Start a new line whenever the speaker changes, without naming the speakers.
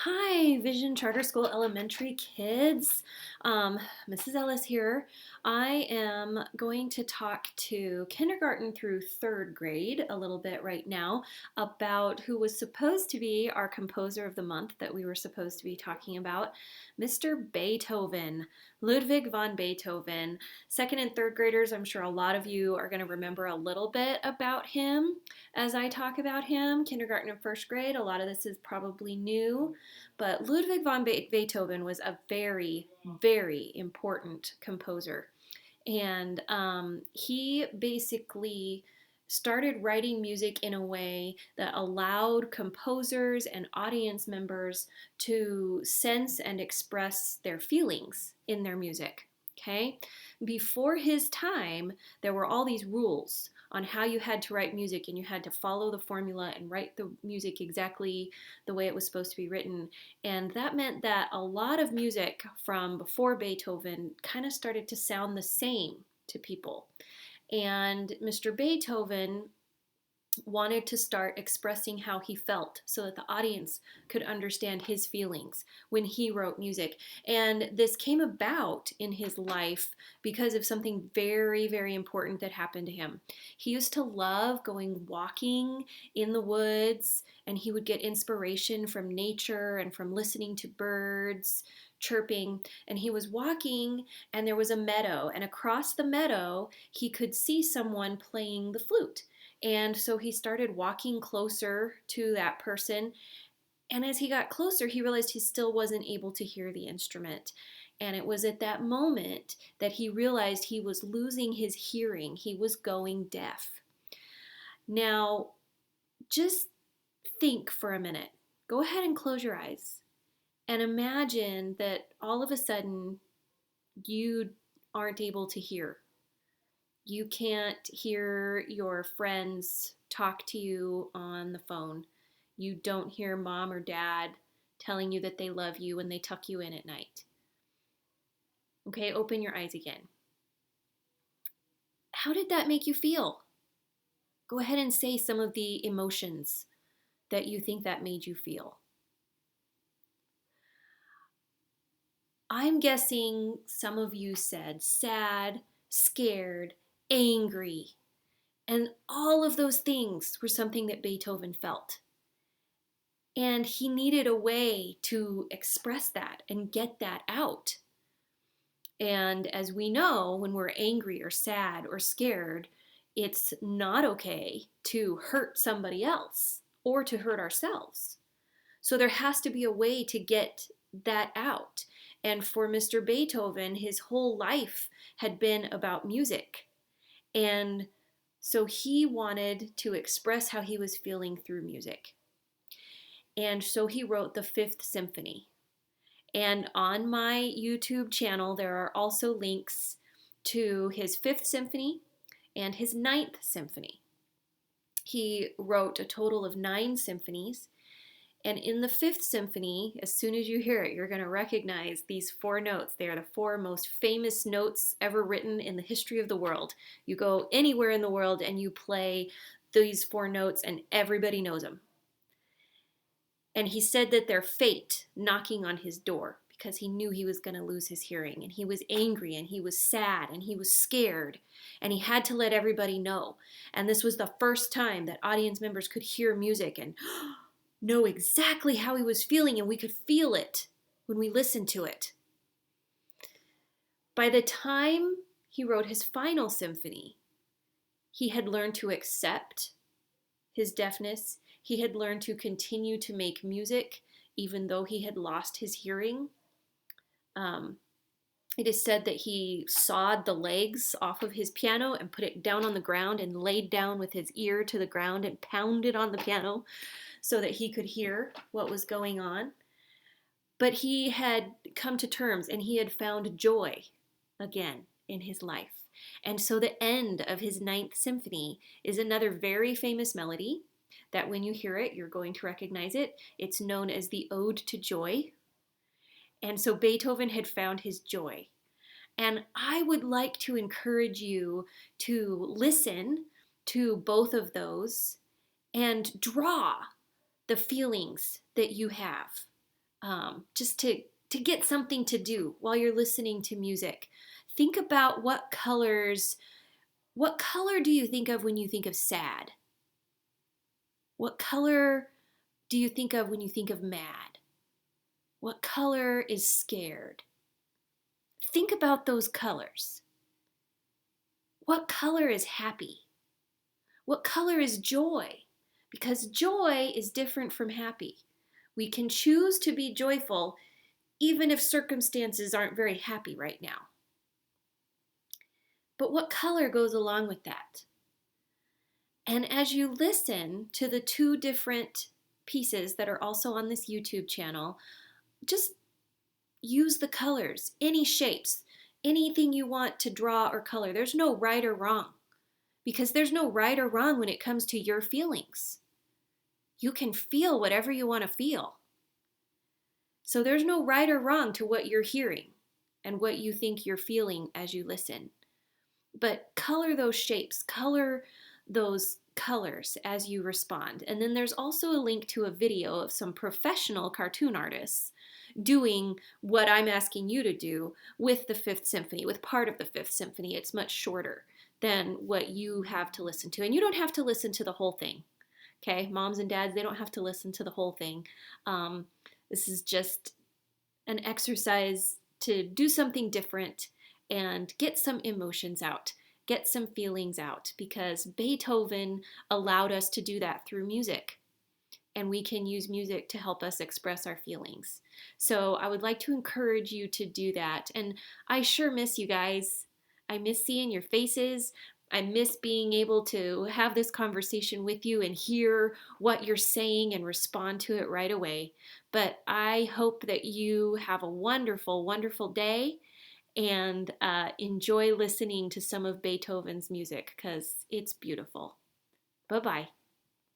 Hi, Vision Charter School Elementary kids. Mrs. Ellis here. I am going to talk to kindergarten through third grade a little bit right now about who was supposed to be our composer of the month that we were supposed to be talking about, Mr. Beethoven, Ludwig van Beethoven. Second and third graders, I'm sure a lot of you are going to remember a little bit about him as I talk about him. Kindergarten and first grade, a lot of this is probably new. But Ludwig van Beethoven was a very, very important composer. And he basically started writing music in a way that allowed composers and audience members to sense and express their feelings in their music. Okay? Before his time, there were all these rules on how you had to write music, and you had to follow the formula and write the music exactly the way it was supposed to be written. And that meant that a lot of music from before Beethoven kind of started to sound the same to people. And Mr. Beethoven wanted to start expressing how he felt so that the audience could understand his feelings when he wrote music. And this came about in his life because of something very, very important that happened to him. He used to love going walking in the woods, and he would get inspiration from nature and from listening to birds chirping. And he was walking, and there was a meadow, and across the meadow he could see someone playing the flute. And so he started walking closer to that person. And as he got closer, he realized he still wasn't able to hear the instrument. And it was at that moment that he realized he was losing his hearing. He was going deaf. Now, just think for a minute. Go ahead and close your eyes and imagine that all of a sudden you aren't able to hear. You can't hear your friends talk to you on the phone. You don't hear mom or dad telling you that they love you when they tuck you in at night. Okay, open your eyes again. How did that make you feel? Go ahead and say some of the emotions that you think that made you feel. I'm guessing some of you said sad, scared, angry, and all of those things were something that Beethoven felt. And he needed a way to express that and get that out. And as we know, when we're angry or sad or scared, it's not okay to hurt somebody else or to hurt ourselves. So there has to be a way to get that out. And for Mr. Beethoven, his whole life had been about music. And so he wanted to express how he was feeling through music. And so he wrote the Fifth Symphony. And on my YouTube channel, there are also links to his Fifth Symphony and his Ninth Symphony. He wrote a total of 9 symphonies. And in the Fifth Symphony, as soon as you hear it, you're going to recognize these 4 notes. They are the 4 most famous notes ever written in the history of the world. You go anywhere in the world and you play these 4 notes, and everybody knows them. And he said that they're fate knocking on his door because he knew he was going to lose his hearing. And he was angry, and he was sad, and he was scared. And he had to let everybody know. And this was the first time that audience members could hear music and know exactly how he was feeling, and we could feel it when we listened to it. By the time he wrote his final symphony, he had learned to accept his deafness. He had learned to continue to make music even though he had lost his hearing. It is said that he sawed the legs off of his piano and put it down on the ground and laid down with his ear to the ground and pounded on the piano so that he could hear what was going on. But he had come to terms, and he had found joy again in his life. And so the end of his Ninth Symphony is another very famous melody that when you hear it, you're going to recognize it. It's known as the Ode to Joy. And so Beethoven had found his joy. And I would like to encourage you to listen to both of those and draw the feelings that you have just to get something to do while you're listening to music. Think about what color do you think of when you think of sad? What color do you think of when you think of mad? What color is scared? Think about those colors. What color is happy? What color is joy? Because joy is different from happy. We can choose to be joyful even if circumstances aren't very happy right now. But what color goes along with that? And as you listen to the two different pieces that are also on this YouTube channel, just use the colors, any shapes, anything you want to draw or color. There's no right or wrong, because there's no right or wrong when it comes to your feelings. You can feel whatever you want to feel. So there's no right or wrong to what you're hearing and what you think you're feeling as you listen. But color those shapes, color those colors as you respond. And then there's also a link to a video of some professional cartoon artists doing what I'm asking you to do with the Fifth Symphony, with part of the Fifth Symphony. It's much shorter than what you have to listen to. And you don't have to listen to the whole thing. Okay, moms and dads, they don't have to listen to the whole thing. This is just an exercise to do something different and get some emotions out, get some feelings out, because Beethoven allowed us to do that through music. And we can use music to help us express our feelings. So I would like to encourage you to do that. And I sure miss you guys. I miss seeing your faces. I miss being able to have this conversation with you and hear what you're saying and respond to it right away. But I hope that you have a wonderful, wonderful day and enjoy listening to some of Beethoven's music because it's beautiful. Bye-bye.